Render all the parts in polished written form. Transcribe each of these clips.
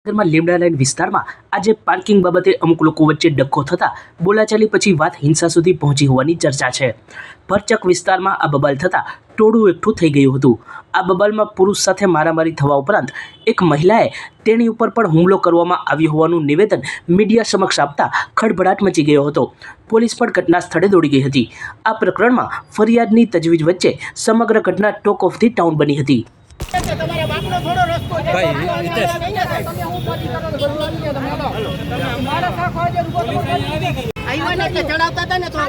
માં લીમડા લાઈન વિસ્તારમાં આજે પાર્કિંગ બાબતે અમુક લોકો વચ્ચે ડખ્કો થતા બોલાચાલી પછી વાત હિંસા સુધી પહોંચી હોવાની ચર્ચા છે। ભરચક વિસ્તારમાં આ બબાલ થતા ટોળું એકઠું થઈ ગયું હતું। આ બબાલમાં પુરુષ સાથે મારામારી થવા ઉપરાંત એક મહિલાએ તેણી ઉપર પણ હુમલો કરવામાં આવ્યો હોવાનું નિવેદન મીડિયા સમક્ષ આપતા ખળભળાટ મચી ગયો હતો। પોલીસ પણ ઘટના સ્થળે દોડી ગઈ હતી। આ પ્રકરણમાં ફરિયાદની તજવીજ વચ્ચે સમગ્ર ઘટના ટોક ઓફ ધી ટાઉન બની હતી। ચડાવતા હતા ને તો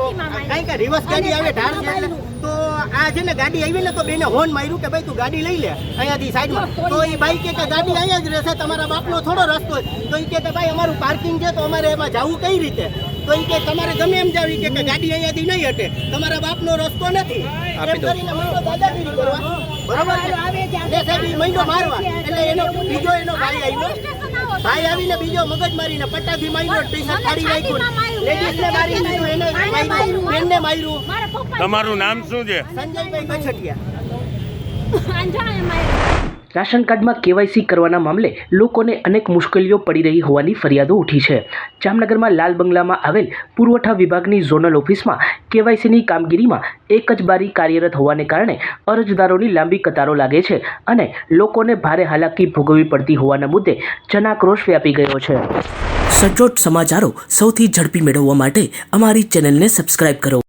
કઈ કે રિવર્સ ગાડી આવે ઢાળ છે તો આ છે ને ગાડી આવી ને તો બેને હોર્ન માર્યું કે ભાઈ તું ગાડી લઈ લે અહીંયાથી સાઈડમાં તો એ ભાઈ કે ગાડી અહીંયા જ રહેશે તમારા બાપનો થોડો રસ્તો તો એ કે ભાઈ અમારું પાર્કિંગ છે તો અમારે એમાં જવું કઈ રીતે તો એ કે તમારે ગમે એમ જાવ કે ગાડી અહીંયાથી નહીં હટે તમારા બાપનો રસ્તો નથી એમ કરીને મહિનો દાદાગીરી કરવા બરાબર છે સાહેબ એ મહિનો મારવા એટલે એનો બીજો એનો ભાઈ આવ્યો ભાઈ આવીને બીજો મગજ મારીને પટ્ટાથી માર્યો ટી શર્ટ ફાડી નાખ્યું લેડીઝને મારી દીધું એને માર્યું બેનને માર્યું। તમારું નામ શું છે? સંજયભાઈ કછટિયા। રાશન કાર્ડમાં કેવાયસી કરવાના મામલે લોકોને અનેક મુશ્કેલીઓ પડી રહી હોવાની ફરિયાદો ઉઠી છે। જામનગરમાં લાલ બંગલામાં આવેલ પુરવઠા વિભાગની ઝોનલ ઓફિસમાં કેવાયસીની કામગીરીમાં એક જ બારી કાર્યરત હોવાને કારણે અરજદારોની લાંબી કતારો લાગે છે અને લોકોને ભારે હાલાકી ભોગવવી પડતી હોવાના મુદ્દે જનાક્રોશ વ્યાપી ગયો છે। સચોટ સમાચારો સૌથી ઝડપી મેળવવા માટે અમારી ચેનલને સબસ્ક્રાઇબ કરો।